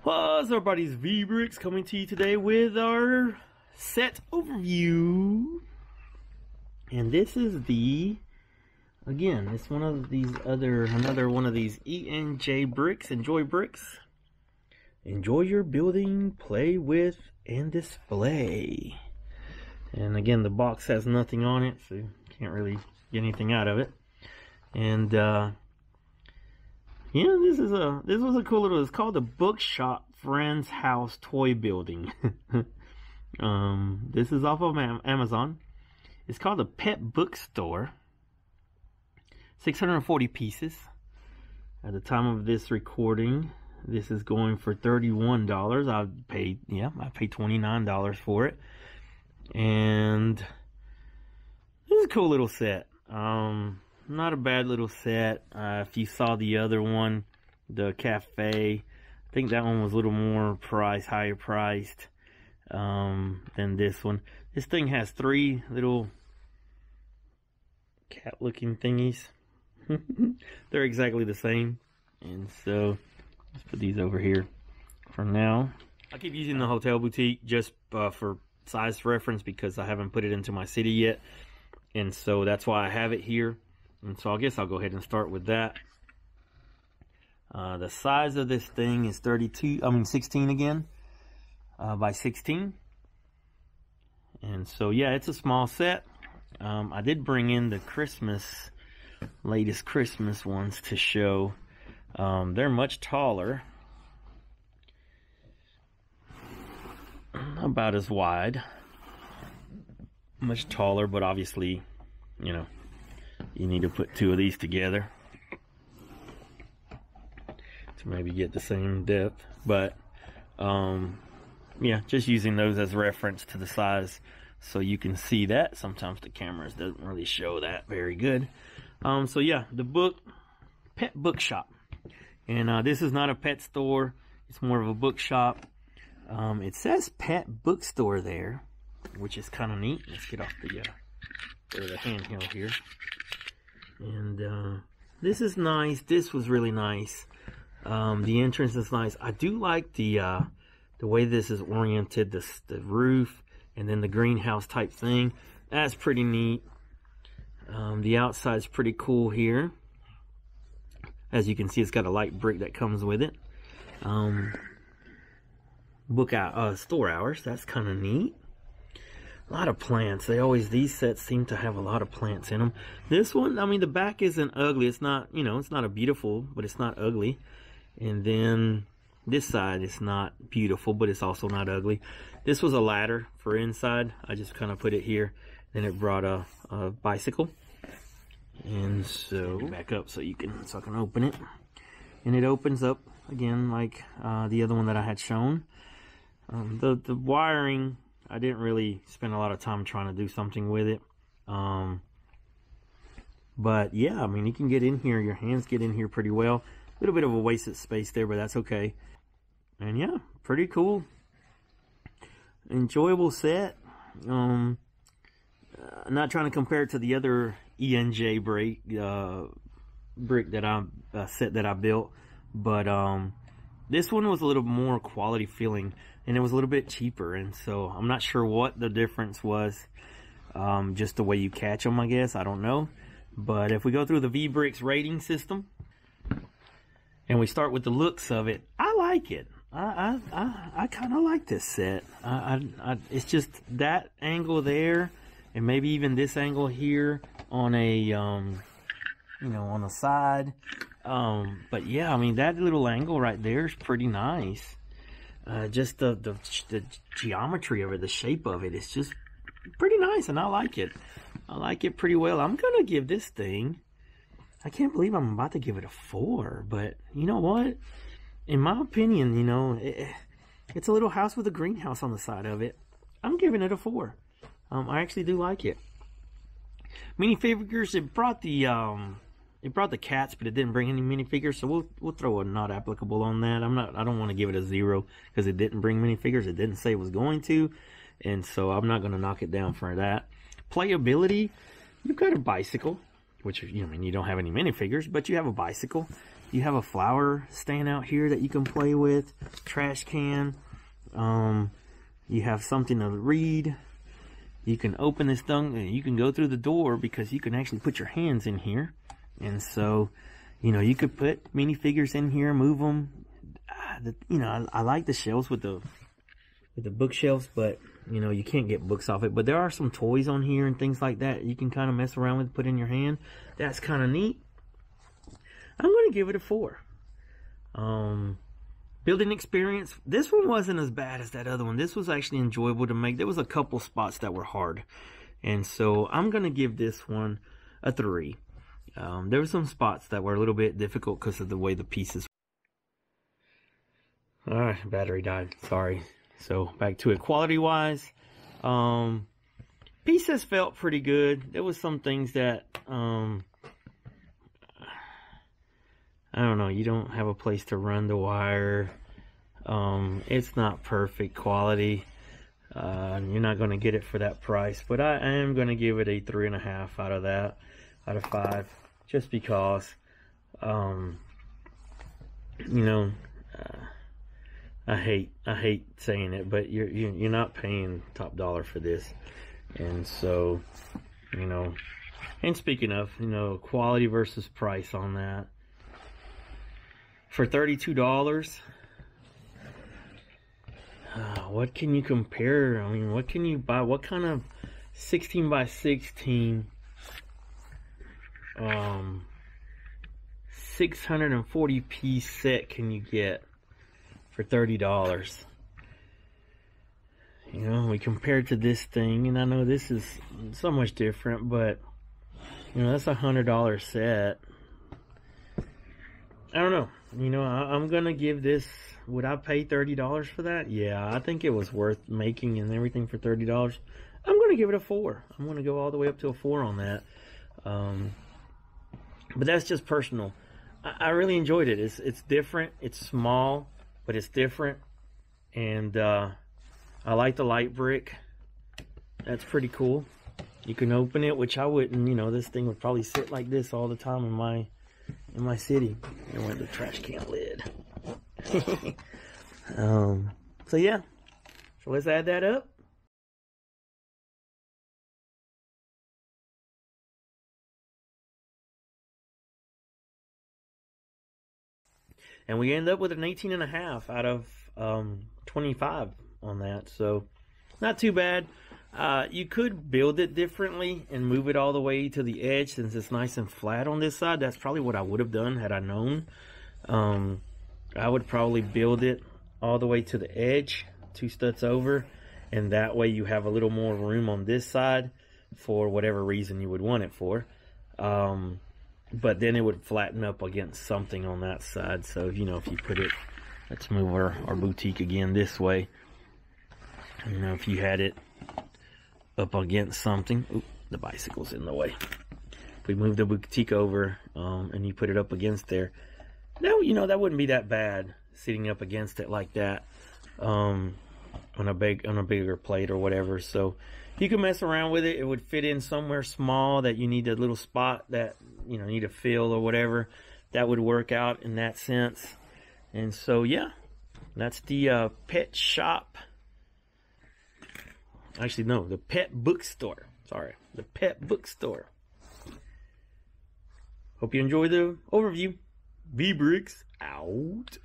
What's up, everybody's ENJBRICK coming to you today with our set overview. And this is again, it's one of these another one of these ENJBRICK, Enjoy Bricks. Enjoy your building, play with, and display. And again, the box has nothing on it, so you can't really get anything out of it. And yeah, this was a cool little, it's called the Bookshop Friend's House Toy Building. This is off of Amazon. It's called the Pet Bookstore. 640 pieces. At the time of this recording, this is going for $31. I paid $29 for it. And this is a cool little set. Not a bad little set. If you saw the other one, the Café, I think that one was a little more higher priced than this one. This thing has 3 little cat-looking thingies. They're exactly the same. And so, let's put these over here for now. I keep using the Hotel Boutique just for size reference because I haven't put it into my city yet. And so that's why I have it here. And so I guess I'll go ahead and start with that. The size of this thing is 16 again, by 16. And so yeah, it's a small set. I did bring in the latest Christmas ones to show. They're much taller. About as wide. Much taller, but obviously, you know, you need to put 2 of these together to maybe get the same depth. But yeah, just using those as reference to the size so you can see that. Sometimes the cameras doesn't really show that very good. So yeah, the Pet Bookshop. And this is not a pet store, it's more of a bookshop. It says Pet Bookstore there, which is kind of neat. Let's get off the handheld here. And this is nice. This was really nice. The entrance is nice. I do like the way this is oriented, the roof, and then the greenhouse type thing. That's pretty neat. The outside's pretty cool here. As you can see, it's got a light brick that comes with it. Store hours. That's kind of neat. A lot of plants. These sets seem to have a lot of plants in them. This one, I mean, the back isn't ugly. It's not, you know, it's not a beautiful, but it's not ugly. And then this side is not beautiful, but it's also not ugly. This was a ladder for inside. I just kind of put it here. Then it brought a bicycle. And so, back up so I can open it. And it opens up again like the other one that I had shown. The wiring, I didn't really spend a lot of time trying to do something with it. But yeah, I mean, you can get in here, your hands get in here pretty well. A little bit of a wasted space there, but that's okay. And yeah, pretty cool. Enjoyable set. I'm not trying to compare it to the other ENJBRICK set that I built, but this one was a little more quality feeling, and it was a little bit cheaper, and so I'm not sure what the difference was. Just the way you catch them, I guess. I don't know. But if we go through the ENJBRICK rating system, and we start with the looks of it, I like it. I kind of like this set. It's just that angle there, and maybe even this angle here on a, you know, on the side. But yeah, I mean, that little angle right there is pretty nice. Just the geometry of it, the shape of it, is just pretty nice, and I like it. I like it pretty well. I'm gonna give this thing, I can't believe I'm about to give it a 4, but you know what? In my opinion, you know, it's a little house with a greenhouse on the side of it. I'm giving it a 4. I actually do like it. Minifigures, it brought the cats, but it didn't bring any minifigures, so we'll throw a not applicable on that. I don't want to give it a 0 because it didn't bring minifigures. It didn't say it was going to, and so I'm not going to knock it down for that. Playability, you've got a bicycle, which, you know, I mean, you don't have any minifigures, but you have a bicycle. You have a flower stand out here that you can play with, trash can. You have something to read. You can open this thing and you can go through the door because you can actually put your hands in here. And so, you know, you could put minifigures in here, move them. You know, I like the shelves with the bookshelves, but you know, you can't get books off it. But there are some toys on here and things like that you can kind of mess around with, put in your hand. That's kind of neat. I'm going to give it a 4. Building experience. This one wasn't as bad as that other one. This was actually enjoyable to make. There was a couple spots that were hard. And so I'm going to give this one a 3. There were some spots that were a little bit difficult because of the way the pieces. Alright, battery died. Sorry. So back to it. Quality wise, pieces felt pretty good. There was some things that I don't know, you don't have a place to run the wire. It's not perfect quality. You're not going to get it for that price, but I am going to give it a 3.5 out of 5, just because, you know, I hate saying it, but you're not paying top dollar for this. And so, you know, and speaking of, you know, quality versus price on that, for $32, what can you compare? I mean, what can you buy? What kind of 16 by 16 640 piece set can you get for $30? You know, we compare it to this thing, and I know this is so much different, but you know, that's a $100 set. I don't know. You know, I'm gonna give this. Would I pay $30 for that? Yeah, I think it was worth making and everything for $30. I'm gonna give it a 4. I'm gonna go all the way up to a 4 on that. But that's just personal. I really enjoyed it. It's different. It's small, but it's different. And I like the light brick. That's pretty cool. You can open it, which I wouldn't. You know, this thing would probably sit like this all the time in my city. And went the trash can lid. So yeah. So let's add that up. And we end up with an 18.5 out of 25 on that. So not too bad. You could build it differently and move it all the way to the edge since it's nice and flat on this side. That's probably what I would have done had I known. I would probably build it all the way to the edge, 2 studs over, and that way you have a little more room on this side for whatever reason you would want it for. But then it would flatten up against something on that side. So, you know, if you put it, let's move our boutique again this way. You know, if you had it up against something, oop, the bicycle's in the way. If we move the boutique over and you put it up against there, now, you know, that wouldn't be that bad sitting up against it like that on a bigger plate or whatever. So you can mess around with it. It would fit in somewhere small that you need a little spot that, you know, need to fill or whatever. That would work out in that sense. And so, yeah, that's the pet shop. Actually, no, the pet bookstore. Sorry, the pet bookstore. Hope you enjoy the overview. ENJBRICK out.